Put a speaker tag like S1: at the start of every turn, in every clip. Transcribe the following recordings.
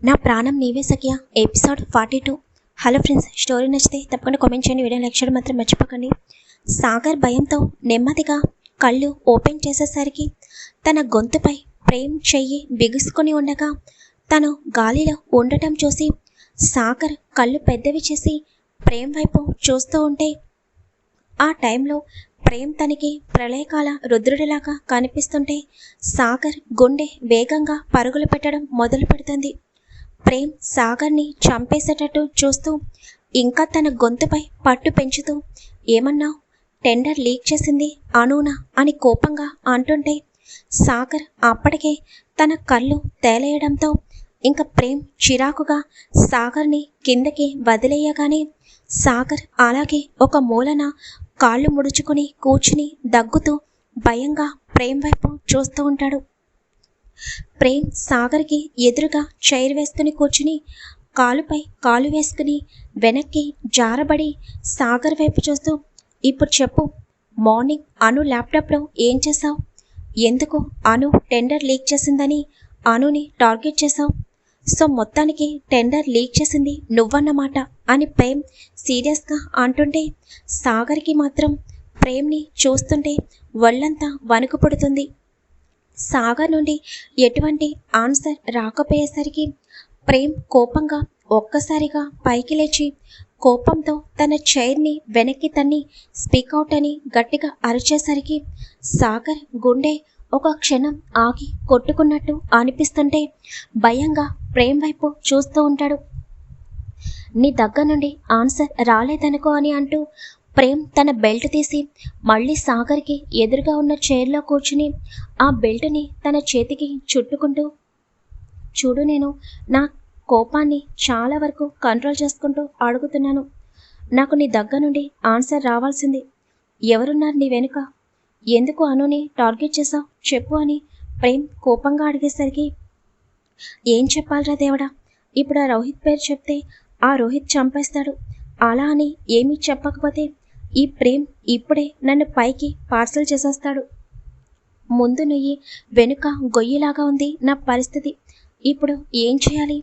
S1: నా ప్రాణం నీవే సఖ్య ఎపిసోడ్ 42. హలో ఫ్రెండ్స్, స్టోరీ నచ్చితే తప్పకుండా కామెంట్ చేయండి. వీడియో లైక్ చేయడం మాత్రం మర్చిపోకండి. సాగర్ భయంతో నెమ్మదిగా కళ్ళు ఓపెన్ చేసేసరికి తన గొంతుపై ప్రేమ్ చెయ్యి బిగుసుకొని ఉండగా తను గాలిలో ఉండటం చూసి సాగర్ కళ్ళు పెద్దవి చేసి ప్రేమ్ వైపు చూస్తూ ఉంటే ఆ టైంలో ప్రేమ్ తనకి ప్రళయకాల రుద్రుడిలాగా కనిపిస్తుంటే సాగర్ గుండె వేగంగా పరుగులు పెట్టడం మొదలు పెడుతుంది. ప్రేమ్ సాగర్ని చంపేసేటట్టు చూస్తూ ఇంకా తన గొంతుపై పట్టు పెంచుతూ ఏమన్నావు, టెండర్ లీక్ చేసింది అనూనా అని కోపంగా అంటుంటే సాగర్ అప్పటికే తన కళ్ళు తేలేయడంతో ఇంకా ప్రేమ్ చిరాకుగా సాగర్ని కిందకి వదిలేయగానే సాగర్ అలాగే ఒక మూలన కాళ్ళు ముడుచుకొని కూర్చుని దగ్గుతూ భయంగా ప్రేమ్ వైపు చూస్తూ ఉంటాడు. ప్రేమ్ సాగర్కి ఎదురుగా చైర్ వేసుకుని కూర్చుని కాలుపై కాలు వేసుకుని వెనక్కి జారబడి సాగర్ వైపు చూస్తూ ఇప్పుడు చెప్పు, మార్నింగ్ అను ల్యాప్టాప్లో ఏం చేశావు? ఎందుకు అను టెండర్ లీక్ చేసిందని అనుని టార్గెట్ చేశావు? సో మొత్తానికి టెండర్ లీక్ చేసింది నువ్వన్నమాట అని ప్రేమ్ సీరియస్గా అంటుంటే సాగర్కి మాత్రం ప్రేమ్ని చూస్తుంటే ఒళ్ళంతా వణుకు పుడుతుంది. సాగర్ నుండి ఎటువంటి ఆన్సర్ రాకపోయేసరికి ప్రేమ్ కోపంగా ఒక్కసారిగా పైకి లేచి కోపంతో తన చైర్ని వెనక్కి తన్ని స్పీకౌట్ అని గట్టిగా అరిచేసరికి సాగర్ గుండె ఒక క్షణం ఆగి కొట్టుకున్నట్టు అనిపిస్తుంటే భయంగా ప్రేమ్ వైపు చూస్తూ ఉంటాడు. నీ దగ్గర నుండి ఆన్సర్ రాలేదనుకో అని అంటూ ప్రేమ్ తన బెల్ట్ తీసి మళ్ళీ సాగర్కి ఎదురుగా ఉన్న చైర్లో కూర్చుని ఆ బెల్ట్ని తన చేతికి చుట్టుకుంటూ చూడు, నేను నా కోపాన్ని చాలా వరకు కంట్రోల్ చేసుకుంటూ అడుగుతున్నాను. నాకు నీ దగ్గర నుండి ఆన్సర్ రావాల్సింది. ఎవరున్నారు నీ వెనుక? ఎందుకు అనుని టార్గెట్ చేసావు చెప్పు అని ప్రేమ్ కోపంగా అడిగేసరికి ఏం చెప్పాలరా దేవుడా, ఇప్పుడు ఆ రోహిత్ పేరు చెప్తే ఆ రోహిత్ చంపేస్తాడు. అలా అని ఏమీ చెప్పకపోతే ఈ ప్రేమ్ ఇప్పుడే నన్ను పైకి పార్సల్ చేసేస్తాడు. ముందు నుయ్యి వెనుక గొయ్యిలాగా ఉంది నా పరిస్థితి. ఇప్పుడు ఏం చేయాలి?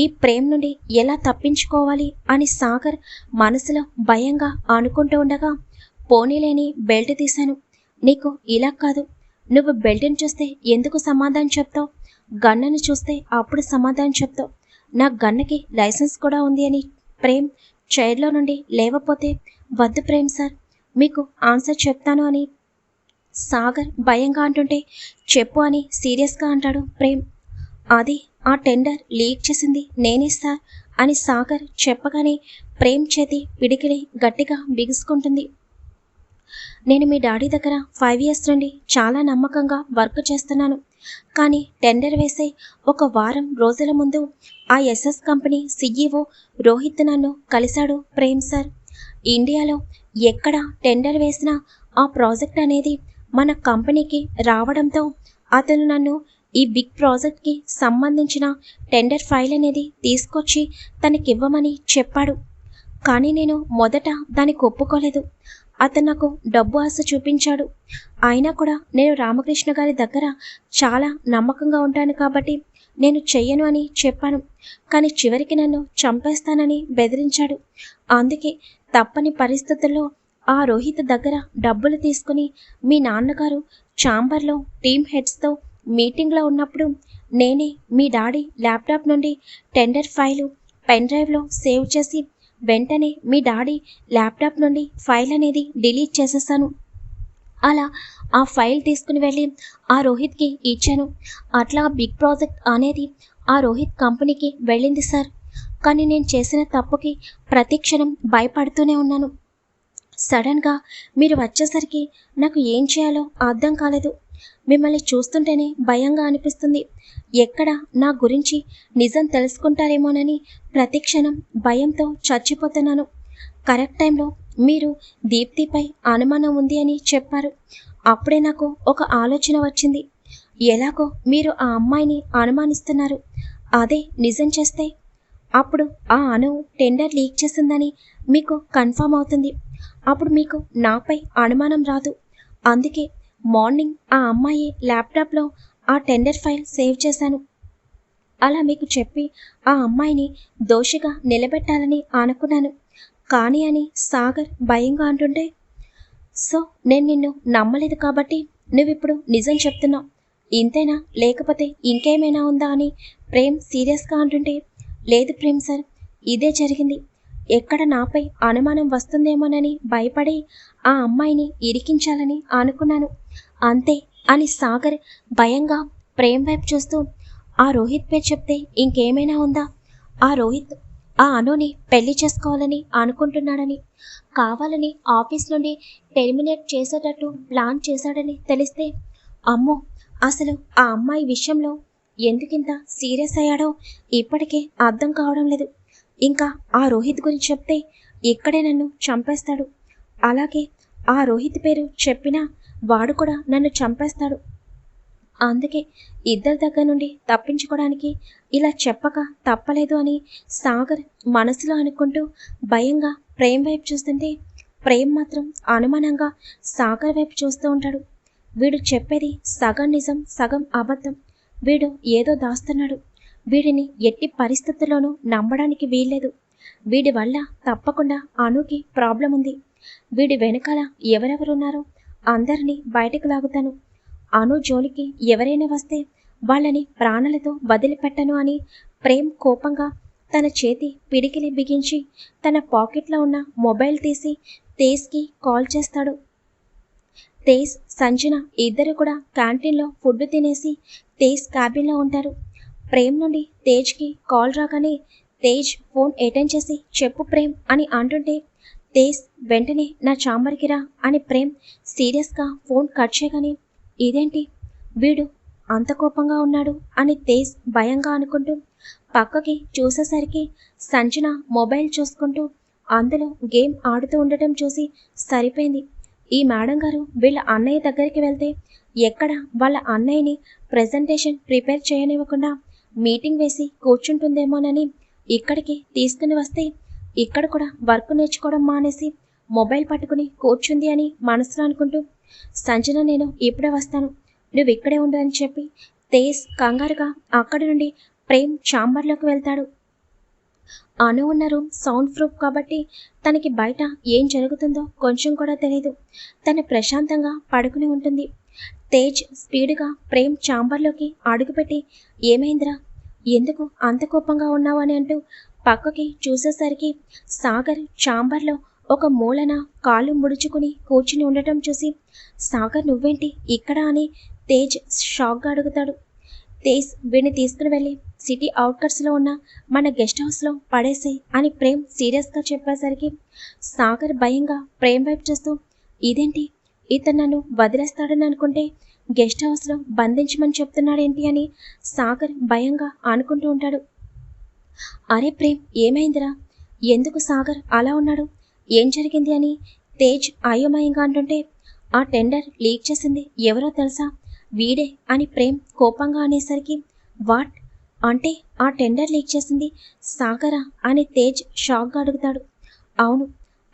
S1: ఈ ప్రేమ్ నుండి ఎలా తప్పించుకోవాలి అని సాగర్ మనసులో భయంగా అనుకుంటూ ఉండగా పోనీలేని బెల్ట్ తీశాను. నీకు ఇలా కాదు, నువ్వు బెల్ట్ని చూస్తే ఎందుకు సమాధానం చెప్తావు? గన్నను చూస్తే అప్పుడు సమాధానం చెప్తావు. నా గన్నకి లైసెన్స్ కూడా ఉంది అని ప్రేమ్ చైర్లో నుండి లేవపోతే వద్దు ప్రేమ్ సార్, మీకు ఆన్సర్ చెప్తాను అని సాగర్ భయంగా అంటుంటే చెప్పు అని సీరియస్గా అంటాడు ప్రేమ్. అది ఆ టెండర్ లీక్ చేసింది నేనే సార్ అని సాగర్ చెప్పగానే ప్రేమ్ చేతి పిడికిలి గట్టిగా బిగుసుకుంటుంది. నేను మీ డాడీ దగ్గర 5 years నుండి చాలా నమ్మకంగా వర్క్ చేస్తున్నాను. కానీ టెండర్ వేసే ఒక వారం రోజుల ముందు ఆ ఎస్ఎస్ కంపెనీ CEO రోహిత్ నన్ను కలిశాడు ప్రేమ్ సార్. ఇండియాలో ఎక్కడ టెండర్ వేసినా ఆ ప్రాజెక్ట్ అనేది మన కంపెనీకి రావడంతో అతను నన్ను ఈ బిగ్ ప్రాజెక్ట్కి సంబంధించిన టెండర్ ఫైల్ అనేది తీసుకొచ్చి తనకివ్వమని చెప్పాడు. కానీ నేను మొదట దానికి ఒప్పుకోలేదు. అతను నాకు డబ్బు ఆశ చూపించాడు. అయినా కూడా నేను రామకృష్ణ గారి దగ్గర చాలా నమ్మకంగా ఉంటాను కాబట్టి నేను చెయ్యను అని చెప్పాను. కానీ చివరికి నన్ను చంపేస్తానని బెదిరించాడు. అందుకే తప్పని పరిస్థితుల్లో ఆ రోహిత్ దగ్గర డబ్బులు తీసుకుని మీ నాన్నగారు ఛాంబర్లో టీమ్ హెడ్స్తో మీటింగ్లో ఉన్నప్పుడు నేనే మీ డాడీ ల్యాప్టాప్ నుండి టెండర్ ఫైలు పెన్ డ్రైవ్లో సేవ్ చేసి వెంటనే మీ డాడీ ల్యాప్టాప్ నుండి ఫైల్ అనేది డిలీట్ చేసేసాను. అలా ఆ ఫైల్ తీసుకుని వెళ్ళి ఆ రోహిత్కి ఇచ్చాను. అట్లా బిగ్ ప్రాజెక్ట్ అనేది ఆ రోహిత్ కంపెనీకి వెళ్ళింది సార్. కానీ నేను చేసిన తప్పుకి ప్రతి క్షణం భయపడుతూనే ఉన్నాను. సడన్గా మీరు వచ్చేసరికి నాకు ఏం చేయాలో అర్థం కాలేదు. మిమ్మల్ని చూస్తుంటేనే భయంగా అనిపిస్తుంది. ఎక్కడ నా గురించి నిజం తెలుసుకుంటారేమోనని ప్రతి క్షణం భయంతో చచ్చిపోతున్నాను. కరెక్ట్ టైంలో మీరు దీప్తిపై అనుమానం ఉంది అని చెప్పారు. అప్పుడే నాకు ఒక ఆలోచన వచ్చింది. ఎలాగో మీరు ఆ అమ్మాయిని అనుమానిస్తున్నారు, అదే నిజం చేస్తే అప్పుడు ఆ అను టెండర్ లీక్ చేసిందని మీకు కన్ఫర్మ్ అవుతుంది. అప్పుడు మీకు నాపై అనుమానం రాదు. అందుకే మార్నింగ్ ఆ అమ్మాయి ల్యాప్టాప్లో ఆ టెండర్ ఫైల్ సేవ్ చేశాను. అలా మీకు చెప్పి ఆ అమ్మాయిని దోషిగా నిలబెట్టాలని అనుకున్నాను. కానీ అని సాగర్ భయంగా అంటుంటే, సో నేను నిన్ను నమ్మలేదు కాబట్టి నువ్విప్పుడు నిజం చెప్తున్నావు. ఇంతేనా లేకపోతే ఇంకేమైనా ఉందా అని ప్రేమ్ సీరియస్గా అంటుంటే, లేదు ప్రేమ్ సార్, ఇదే జరిగింది. ఎక్కడ నాపై అనుమానం వస్తుందేమోనని భయపడి ఆ అమ్మాయిని ఇరికించాలని అనుకున్నాను, అంతే అని సాగర్ భయంగా ప్రేమ్ వైపు చూస్తూ, ఆ రోహిత్ పేరు చెప్తే ఇంకేమైనా ఉందా? ఆ రోహిత్ ఆ అనుని పెళ్లి చేసుకోవాలని అనుకుంటున్నాడని, కావాలని ఆఫీస్ నుండి టెర్మినేట్ చేసేటట్టు ప్లాన్ చేశాడని తెలిస్తే, అమ్మో, అసలు ఆ అమ్మాయి విషయంలో ఎందుకింత సీరియస్ అయ్యాడో ఇప్పటికే అర్థం కావడం లేదు. ఇంకా ఆ రోహిత్ గురించి చెప్తే ఇక్కడే నన్ను చంపేస్తాడు. అలాగే ఆ రోహిత్ పేరు చెప్పినా వాడు కూడా నన్ను చంపేస్తాడు. అందుకే ఇద్దరి దగ్గర నుండి తప్పించుకోవడానికి ఇలా చెప్పక తప్పలేదు అని సాగర్ మనసులో అనుకుంటూ భయంగా ప్రేమ్ వైపు చూస్తుంటే, ప్రేమ్ మాత్రం అనుమానంగా సాగర్ వైపు చూస్తూ ఉంటాడు. వీడు చెప్పేది సగం నిజం సగం అబద్ధం. వీడు ఏదో దాస్తున్నాడు. వీడిని ఎట్టి పరిస్థితుల్లోనూ నమ్మడానికి వీల్లేదు. వీడి వల్ల తప్పకుండా అనుకి ప్రాబ్లం ఉంది. వీడి వెనకాల ఎవరెవరున్నారో అందరినీ బయటకు లాగుతాను. అను జోలికి ఎవరైనా వస్తే వాళ్ళని ప్రాణాలతో వదిలిపెట్టను అని ప్రేమ్ కోపంగా తన చేతి పిడికిలి బిగించి తన పాకెట్లో ఉన్న మొబైల్ తీసి తేజ్కి కాల్ చేస్తాడు. తేజ్, సంజన ఇద్దరు కూడా క్యాంటీన్లో ఫుడ్ తినేసి తేజ్ క్యాబిన్లో ఉంటారు. ప్రేమ్ నుండి తేజ్కి కాల్ రాగానే తేజ్ ఫోన్ అటెండ్ చేసి, చెప్పు ప్రేమ్ అని అంటుంటే, తేజ్ వెంటనే నా ఛాంబర్కి రా అని ప్రేమ్ సీరియస్గా ఫోన్ కట్ చేయగానే, ఇదేంటి వీడు అంత కోపంగా ఉన్నాడు అని తేజ్ భయంగా అనుకుంటూ పక్కకి చూసేసరికి సంజన మొబైల్ చూసుకుంటూ అందులో గేమ్ ఆడుతూ ఉండటం చూసి సరిపోయింది. ఈ మేడం గారు వీళ్ళ అన్నయ్య దగ్గరికి వెళ్తే ఎక్కడ వాళ్ళ అన్నయ్యని ప్రెజెంటేషన్ ప్రిపేర్ చేయనివ్వకుండా మీటింగ్ వేసి కూర్చుంటుందేమోనని ఇక్కడికి తీసుకుని వస్తే ఇక్కడ కూడా వర్క్ నేర్చుకోవడం మానేసి మొబైల్ పట్టుకుని కూర్చుంది అని మనసులో అనుకుంటూ, సంజన నేను ఇప్పుడే వస్తాను, నువ్వు ఇక్కడే ఉండు అని చెప్పి తేజ్ కంగారుగా అక్కడి నుండి ప్రేమ్ ఛాంబర్లోకి వెళ్తాడు. అను ఉన్న రూమ్ సౌండ్ ప్రూఫ్ కాబట్టి తనకి బయట ఏం జరుగుతుందో కొంచెం కూడా తెలియదు. తను ప్రశాంతంగా పడుకుని ఉంటుంది. తేజ్ స్పీడ్గా ప్రేమ్ ఛాంబర్లోకి అడుగుపెట్టి, ఏమైందిరా, ఎందుకు అంత కోపంగా ఉన్నావు అని అంటూ పక్కకి చూసేసరికి సాగర్ ఛాంబర్లో ఒక మూలన కాళ్ళు ముడుచుకుని కూర్చుని ఉండటం చూసి, సాగర్ నువ్వేంటి ఇక్కడ అని తేజ్ షాక్గా అడుగుతాడు. తేజ్ వీడిని తీసుకుని వెళ్ళి సిటీ అవుట్కట్స్లో ఉన్న మన గెస్ట్ హౌస్లో పడేసే అని ప్రేమ్ సీరియస్గా చెప్పేసరికి సాగర్ భయంగా ప్రేమ్ వైపు చూస్తూ, ఇదేంటి ఇతను నన్ను వదిలేస్తాడని అనుకుంటే గెస్ట్ హౌస్లో బంధించమని చెప్తున్నాడేంటి అని సాగర్ భయంగా అనుకుంటూ ఉంటాడు. అరే ప్రేమ్ ఏమైందిరా, ఎందుకు సాగర్ అలా ఉన్నాడు, ఏం జరిగింది అని తేజ్ అయోమయంగా అంటుంటే, ఆ టెండర్ లీక్ చేసింది ఎవరో తెలుసా, వీడే అని ప్రేమ్ కోపంగా అనేసరికి, వాట్ అంటే ఆ టెండర్ లీక్ చేసింది సాగరా అని తేజ్ షాక్గా అడుగుతాడు. అవును,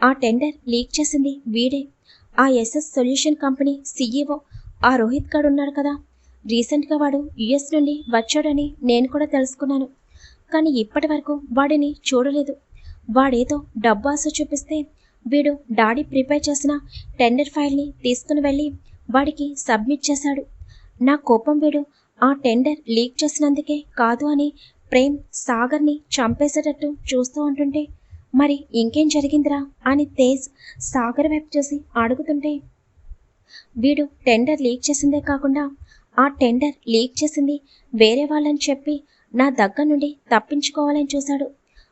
S1: ఆ టెండర్ లీక్ చేసింది వీడే. ఆ ఎస్ఎస్ సొల్యూషన్ కంపెనీ సీఈఓ ఆ రోహిత్ గాడు ఉన్నాడు కదా, రీసెంట్గా వాడు యుఎస్ నుండి వచ్చాడని నేను కూడా తెలుసుకున్నాను. కానీ ఇప్పటి వరకు వాడిని చూడలేదు. వాడేదో డబ్బు ఆశ చూపిస్తే వీడు డాడీ ప్రిపేర్ చేసిన టెండర్ ఫైల్ని తీసుకుని వెళ్ళి వాడికి సబ్మిట్ చేశాడు. నా కోపం వీడు ఆ టెండర్ లీక్ చేసినందుకే కాదు అని ప్రేమ్ సాగర్ని చంపేసేటట్టు చూస్తూ ఉంటుంటే, మరి ఇంకేం జరిగిందిరా అని తేజ్ సాగర్ వైపు చూసి అడుగుతుంటే, వీడు టెండర్ లీక్ చేసిందే కాకుండా ఆ టెండర్ లీక్ చేసింది వేరే వాళ్ళని చెప్పి నా దగ్గర నుండి తప్పించుకోవాలని చూశాడు.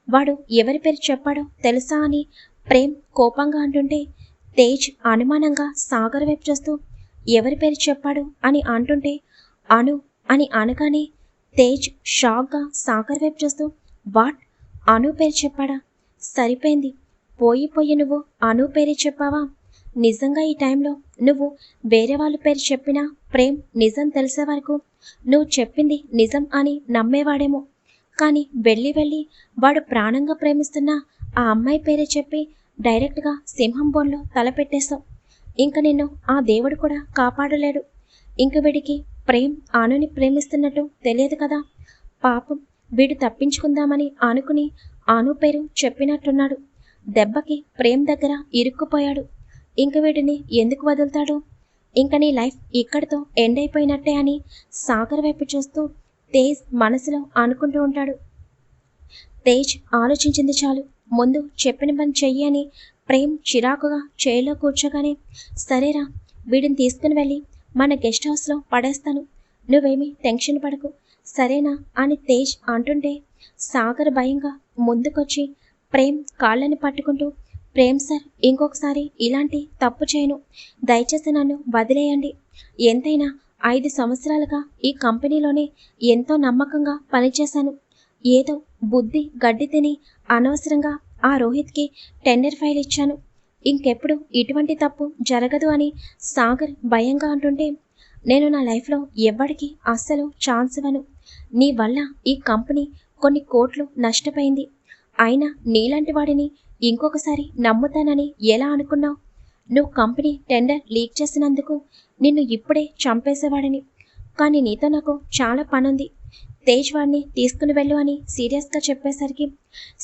S1: వాడు ఎవరి పేరు చెప్పాడో తెలుసా అని ప్రేమ్ కోపంగా అంటుంటే, తేజ్ అనుమానంగా సాగర్ వైపు చూస్తూ ఎవరి పేరు చెప్పాడు అని అంటుంటే, అను అని అనగానే తేజ్ షాక్గా సాగర్ వైపు చూస్తూ, వాట్, అను పేరు చెప్పాడా, సరిపోయింది, పోయి నువ్వు అను పేరే చెప్పావా, నిజంగా ఈ టైంలో నువ్వు వేరే వాళ్ళ పేరు చెప్పినా ప్రేమ్ నిజం తెలిసే వరకు నువ్వు చెప్పింది నిజం అని నమ్మేవాడేమో. కానీ వెళ్ళి వాడు ప్రాణంగా ప్రేమిస్తున్న ఆ అమ్మాయి పేరే చెప్పి డైరెక్ట్గా సింహం బోన్లో తలపెట్టేశావు. ఇంక నిన్ను ఆ దేవుడు కూడా కాపాడలేడు. ఇంక వీడికి ప్రేమ్ అనుని ప్రేమిస్తున్నట్టు తెలియదు కదా. పాపం వీడు తప్పించుకుందామని అనుకుని అను పేరు చెప్పినట్టున్నాడు. దెబ్బకి ప్రేమ్ దగ్గర ఇరుక్కుపోయాడు. ఇంక వీడిని ఎందుకు వదులుతాడు? ఇంక నీ లైఫ్ ఇక్కడితో ఎండ్ అయిపోయినట్టే అని సాగర్ వైపు చూస్తూ తేజ్ మనసులో అనుకుంటూ ఉంటాడు. తేజ్ ఆలోచించింది చాలు. ముందు చెప్పిన పని చెయ్యి అని ప్రేమ్ చిరాకుగా చైర్లో కూర్చోగానే, సరేరా, వీడిని తీసుకుని వెళ్ళి మన గెస్ట్ హౌస్లో పడేస్తాను, నువ్వేమీ టెన్షన్ పడకు, సరేనా అని తేజ్ అంటుంటే సాగర్ భయంగా ముందుకొచ్చి ప్రేమ్ కాళ్ళని పట్టుకుంటూ, ప్రేమ్ సార్, ఇంకొకసారి ఇలాంటి తప్పు చేయను, దయచేసి నన్ను వదిలేయండి. ఎంతైనా 5 సంవత్సరాలుగా ఈ కంపెనీలోనే ఎంతో నమ్మకంగా పనిచేశాను. ఏదో బుద్ధి గడ్డి తిని అనవసరంగా ఆ రోహిత్కి టెండర్ ఫైల్ ఇచ్చాను. ఇంకెప్పుడు ఇటువంటి తప్పు జరగదు అని సాగర్ భయంగా అంటుంటే, నేను నా లైఫ్లో ఎవ్వడికి అస్సలు ఛాన్స్ ఇవ్వను. నీ వల్ల ఈ కంపెనీ కొన్ని కోట్లు నష్టపోయింది. అయినా నీలాంటి వాడిని ఇంకొకసారి నమ్ముతానని ఎలా అనుకున్నావు? నువ్వు కంపెనీ టెండర్ లీక్ చేసినందుకు నిన్ను ఇప్పుడే చంపేసేవాడిని. కానీ నీతో నాకు చాలా పనుంది. తేజ్ వాడిని తీసుకుని వెళ్ళు అని సీరియస్గా చెప్పేసరికి,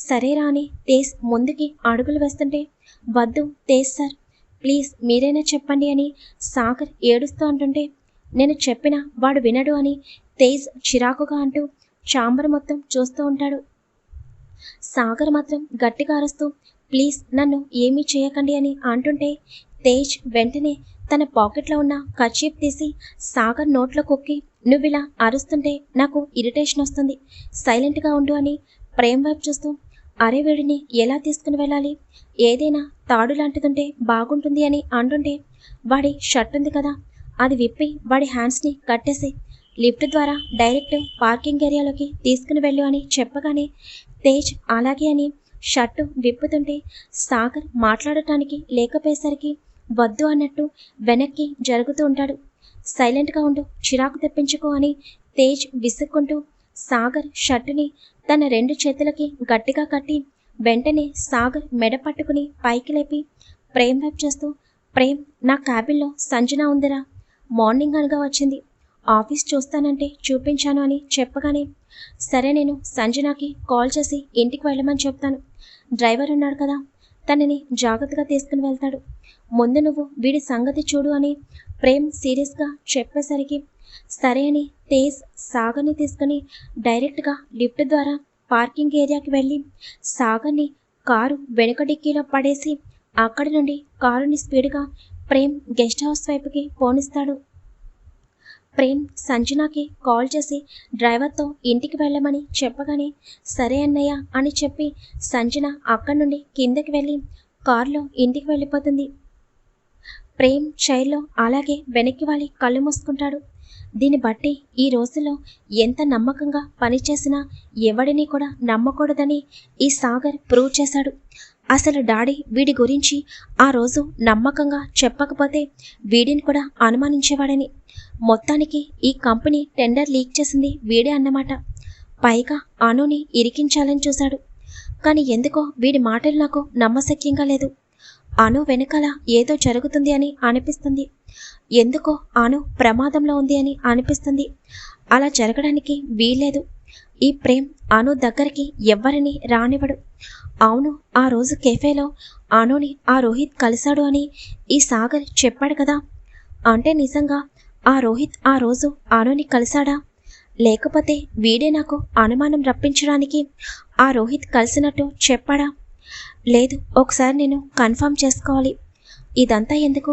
S1: సరేరా అని తేజ్ ముందుకి అడుగులు వేస్తుంటే, వద్దు తేజ్ సార్, ప్లీజ్ మీరైనా చెప్పండి అని సాగర్ ఏడుస్తూ అంటుంటే, నేను చెప్పినా వాడు వినడు అని తేజ్ చిరాకుగా అంటూ ఛాంబర్ మొత్తం చూస్తూ ఉంటాడు. సాగర్ మాత్రం గట్టిగా అరుస్తూ, ప్లీజ్ నన్ను ఏమీ చేయకండి అని అంటుంటే తేజ్ వెంటనే తన పాకెట్లో ఉన్న కర్చీఫ్ తీసి సాగర్ నోట్లో కుక్కి, నువ్విలా అరుస్తుంటే నాకు ఇరిటేషన్ వస్తుంది, సైలెంట్గా ఉండు అని ప్రేమ్ వైపు చూస్తూ, అరే వీడిని ఎలా తీసుకుని వెళ్ళాలి? ఏదైనా తాడు లాంటిదుంటే బాగుంటుంది అని అంటుంటే, వాడి షర్ట్ ఉంది కదా, అది విప్పి వాడి హ్యాండ్స్ని కట్టేసి లిఫ్ట్ ద్వారా డైరెక్ట్ పార్కింగ్ ఏరియాలోకి తీసుకుని వెళ్ళు అని చెప్పగానే తేజ్ అలాగే అని షర్టు విప్పుతుంటే సాగర్ మాట్లాడటానికి లేకపోయేసరికి వద్దు అన్నట్టు వెనక్కి జరుగుతూ ఉంటాడు. సైలెంట్గా ఉండు, చిరాకు తెప్పించుకో అని తేజ్ విసుక్కుంటూ సాగర్ షర్టుని తన 2 చేతులకి గట్టిగా కట్టి వెంటనే సాగర్ మెడ పట్టుకుని పైకి లేపి ప్రేమ్ వైపు చేస్తూ, ప్రేమ్, నా క్యాబిన్లో సంజన ఉందిరా, మార్నింగ్ అనగా వచ్చింది, ఆఫీస్ చూస్తానంటే చూపించాను అని చెప్పగానే, సరే నేను సంజనాకి కాల్ చేసి ఇంటికి వెళ్ళమని చెప్తాను, డ్రైవర్ ఉన్నాడు కదా, తనని జాగ్రత్తగా తీసుకుని వెళ్తాడు, ముందు నువ్వు వీడి సంగతి చూడు అని ప్రేమ్ సీరియస్గా చెప్పేసరికి, సరే అని తేజ్ సాగర్ని తీసుకుని డైరెక్ట్గా లిఫ్ట్ ద్వారా పార్కింగ్ ఏరియాకి వెళ్ళి సాగర్ని కారు వెనుక డిక్కీలో పడేసి అక్కడి నుండి కారుని స్పీడ్గా ప్రేమ్ గెస్ట్ హౌస్ వైపుకి పోనిస్తాడు. ప్రేమ్ సంజనాకి కాల్ చేసి డ్రైవర్తో ఇంటికి వెళ్ళమని చెప్పగానే, సరే అన్నయ్య అని చెప్పి సంజన అక్కడి నుండి కిందకి వెళ్ళి కారులో ఇంటికి వెళ్ళిపోతుంది. ప్రేమ్ చైర్లో అలాగే వెనక్కి వాలి కళ్ళు మూసుకుంటాడు. దీన్ని బట్టి ఈ రోజుల్లో ఎంత నమ్మకంగా పనిచేసినా ఎవడిని కూడా నమ్మకూడదని ఈ సాగర్ ప్రూవ్ చేశాడు. అసలు డాడీ వీడి గురించి ఆ రోజు నమ్మకంగా చెప్పకపోతే వీడిని కూడా అనుమానించేవాడని. మొత్తానికి ఈ కంపెనీ టెండర్ లీక్ చేసింది వీడే అన్నమాట. పైగా అనుని ఇరికించాలని చూశాడు. కానీ ఎందుకో వీడి మాటలు నాకు నమ్మశక్యంగా లేదు. అను వెనకాల ఏదో జరుగుతుంది అని అనిపిస్తుంది. ఎందుకో అను ప్రమాదంలో ఉంది అని అనిపిస్తుంది. అలా జరగడానికి వీల్లేదు. ఈ ప్రేమ్ అను దగ్గరికి ఎవ్వరిని రానివ్వడు. అవును, ఆ రోజు కెఫేలో అనుని ఆ రోహిత్ కలిశాడు అని ఈ సాగర్ చెప్పాడు కదా. అంటే నిజంగా ఆ రోహిత్ ఆ రోజు అనుని కలిశాడా? లేకపోతే వీడే నాకు అనుమానం రప్పించడానికి ఆ రోహిత్ కలిసినట్టు చెప్పాడా? లేదు, ఒకసారి నేను కన్ఫర్మ్ చేసుకోవాలి. ఇదంతా ఎందుకు,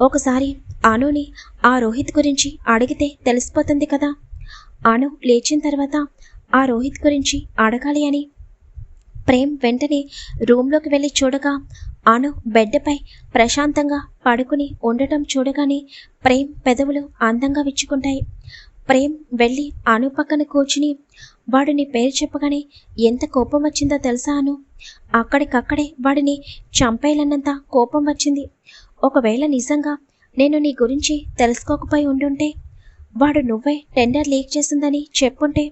S1: ఒకసారి అనుని ఆ రోహిత్ గురించి అడిగితే తెలిసిపోతుంది కదా. అను లేచిన తర్వాత ఆ రోహిత్ గురించి అడగాలి అని ప్రేమ్ వెంటనే రూమ్లోకి వెళ్ళి చూడగా అను బెడ్పై ప్రశాంతంగా పడుకుని ఉండటం చూడగానే ప్రేమ్ పెదవులు అందంగా విచ్చుకుంటాయి. ప్రేమ్ వెళ్ళి అను పక్కన కూర్చుని, వాడు నీ పేరు చెప్పగానే ఎంత కోపం వచ్చిందో తెలుసా అను? అక్కడికక్కడే వాడిని చంపేయాలన్నంత కోపం వచ్చింది. ఒకవేళ నిజంగా నేను నీ గురించి తెలుసుకోకపోయి ఉండుంటే, వాడు నువ్వే టెండర్ లీక్ చేసిందని చెప్పుంటే,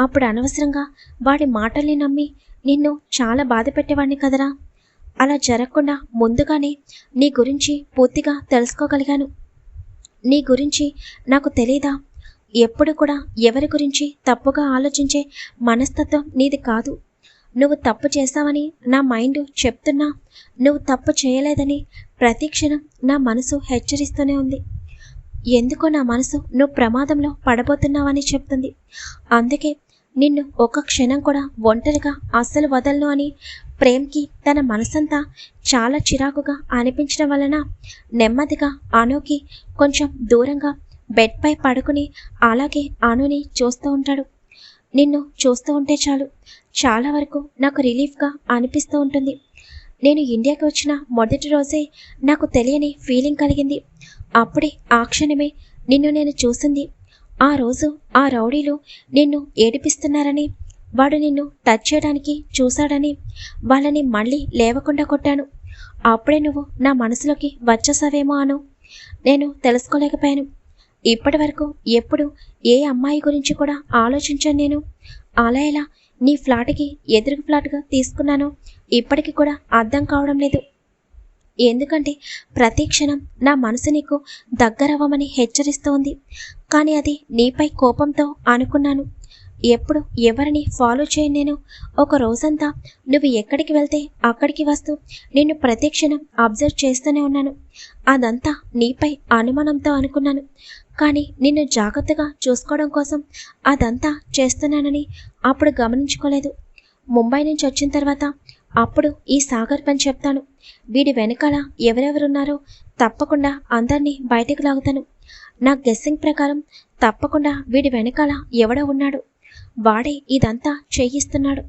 S1: అప్పుడు అనవసరంగా వాడి మాటల్ని నమ్మి నిన్ను చాలా బాధ పెట్టేవాడిని కదరా. అలా జరగకుండా ముందుగానే నీ గురించి పూర్తిగా తెలుసుకోగలిగాను. నీ గురించి నాకు తెలీదా? ఎప్పుడు కూడా ఎవరి గురించి తప్పుగా ఆలోచించే మనస్తత్వం నీది కాదు. నువ్వు తప్పు చేశావని నా మైండ్ చెప్తున్నా, నువ్వు తప్పు చేయలేదని ప్రతి క్షణం నా మనసు హెచ్చరిస్తూనే ఉంది. ఎందుకో నా మనసు నువ్వు ప్రమాదంలో పడబోతున్నావని చెప్తుంది. అందుకే నిన్ను ఒక క్షణం కూడా ఒంటరిగా అస్సలు వదలను అని ప్రేమ్కి తన మనసంతా చాలా చిరాకుగా అనిపించడం వలన నెమ్మదిగా అనుకి కొంచెం దూరంగా బెడ్పై పడుకుని అలాగే అనుని చూస్తూ ఉంటాడు. నిన్ను చూస్తూ ఉంటే చాలు, చాలా వరకు నాకు రిలీఫ్గా అనిపిస్తూ ఉంటుంది. నేను ఇండియాకి వచ్చిన మొదటి రోజే నాకు తెలియని ఫీలింగ్ కలిగింది. అప్పుడే ఆ క్షణమే నిన్ను నేను చూసింది. ఆ రోజు ఆ రౌడీలు నిన్ను ఏడిపిస్తున్నారని, వాడు నిన్ను టచ్ చేయడానికి చూశాడని వాళ్ళని మళ్ళీ లేవకుండా కొట్టాను. అప్పుడే నువ్వు నా మనసులోకి వచ్చేసావేమో అను. నేను తెలుసుకోలేకపోయాను. ఇప్పటి వరకు ఎప్పుడు ఏ అమ్మాయి గురించి కూడా ఆలోచించాను నేను. అలా ఎలా నీ ఫ్లాట్కి ఎదురు ఫ్లాట్గా తీసుకున్నానో ఇప్పటికీ కూడా అర్థం కావడం లేదు. ఎందుకంటే ప్రతి క్షణం నా మనసు నీకు దగ్గరవ్వమని హెచ్చరిస్తోంది. కానీ అది నీపై కోపంతో అనుకున్నాను. ఎప్పుడు ఎవరిని ఫాలో చేయను నేను. ఒక రోజంతా నువ్వు ఎక్కడికి వెళ్తే అక్కడికి వస్తూ నిన్ను ప్రతి క్షణం అబ్జర్వ్ చేస్తూనే ఉన్నాను. అదంతా నీపై అనుమానంతో అనుకున్నాను. కానీ నిన్ను జాగ్రత్తగా చూసుకోవడం కోసం అదంతా చేస్తున్నానని అప్పుడు గమనించుకోలేదు. ముంబై నుంచి వచ్చిన తర్వాత అప్పుడు ఈ సాగర్ పని చెప్తాను. వీడి వెనకాల ఎవరెవరున్నారో తప్పకుండా అందరినీ బయటకు లాగుతాను. నా గెస్సింగ్ ప్రకారం తప్పకుండా వీడి వెనకాల ఎవడో ఉన్నాడు. వాడే ఇదంతా చేయిస్తున్నాడు.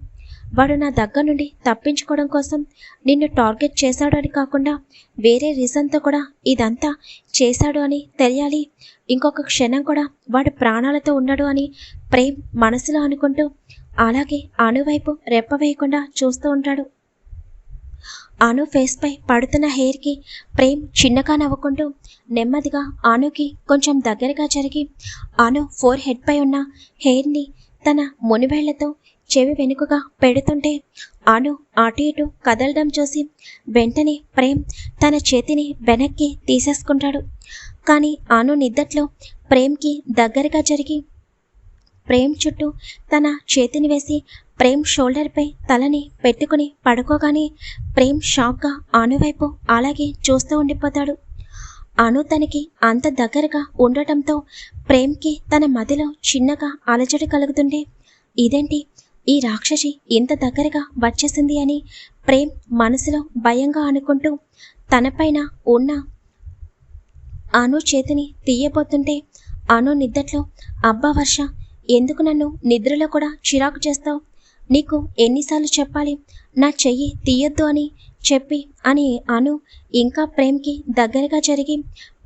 S1: వాడు నా దగ్గర నుండి తప్పించుకోవడం కోసం నిన్ను టార్గెట్ చేశాడు అని కాకుండా వేరే రీజన్తో కూడా ఇదంతా చేశాడు అని తెలియాలి. ఇంకొక క్షణం కూడా వాడు ప్రాణాలతో ఉన్నాడు అని ప్రేమ్ మనసులో అనుకుంటూ అలాగే అను వైపు రెప్ప వేయకుండా చూస్తూ ఉంటాడు. అను ఫేస్పై పడుతున్న హెయిర్కి ప్రేమ్ చిన్నగా నవ్వుకుంటూ నెమ్మదిగా అనుకి కొంచెం దగ్గరగా జరిగి అను ఫోర్ హెడ్పై ఉన్న హెయిర్ని తన మునివేళ్లతో చెవి వెనుకగా పెడుతుంటే అను అటు ఇటు కదలడం చూసి వెంటనే ప్రేమ్ తన చేతిని వెనక్కి తీసేసుకుంటాడు. కానీ అను నిద్దట్లో ప్రేమ్కి దగ్గరగా జరిగి ప్రేమ్ చుట్టూ తన చేతిని వేసి ప్రేమ్ షోల్డర్పై తలని పెట్టుకుని పడుకోగానే ప్రేమ్ షాక్గా అను వైపు అలాగే చూస్తూ ఉండిపోతాడు. అను తనకి అంత దగ్గరగా ఉండటంతో ప్రేమ్కి తన మదిలో చిన్నగా అలజడి కలుగుతుంటే ఇదేంటి ఈ రాక్షసి ఇంత దగ్గరగా వచ్చేసింది అని ప్రేమ్ మనసులో భయంగా అనుకుంటూ తనపైన ఉన్న అను చేతిని తీయబోతుంటే అను నిద్దట్లో అబ్బా వర్ష, ఎందుకు నన్ను నిద్రలో కూడా చిరాకు చేస్తావు? నీకు ఎన్నిసార్లు చెప్పాలి నా చెయ్యి తీయొద్దు అని చెప్పి అని అను ఇంకా ప్రేమ్కి దగ్గరగా జరిగి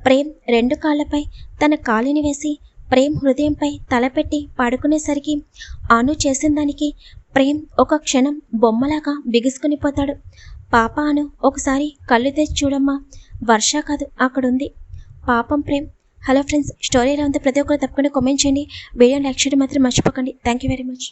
S1: ప్రేమ్ రెండు కాళ్ళపై తన కాలిని వేసి ప్రేమ్ హృదయంపై తలపెట్టి పడుకునేసరికి అను చేసిన దానికి ప్రేమ్ ఒక క్షణం బొమ్మలాగా బిగుసుకునిపోతాడు. పాప అను, ఒకసారి కళ్ళు తెచ్చి చూడమ్మా, వర్ష కాదు అక్కడుంది. పాపం ప్రేమ్. హలో ఫ్రెండ్స్, స్టోరీ ఎలా ఉందో ప్రతి ఒక్కరు తప్పకుండా కామెంట్ చేయండి. వీడియోని లైక్ చేయడం మాత్రం మర్చిపోకండి. Thank you very much.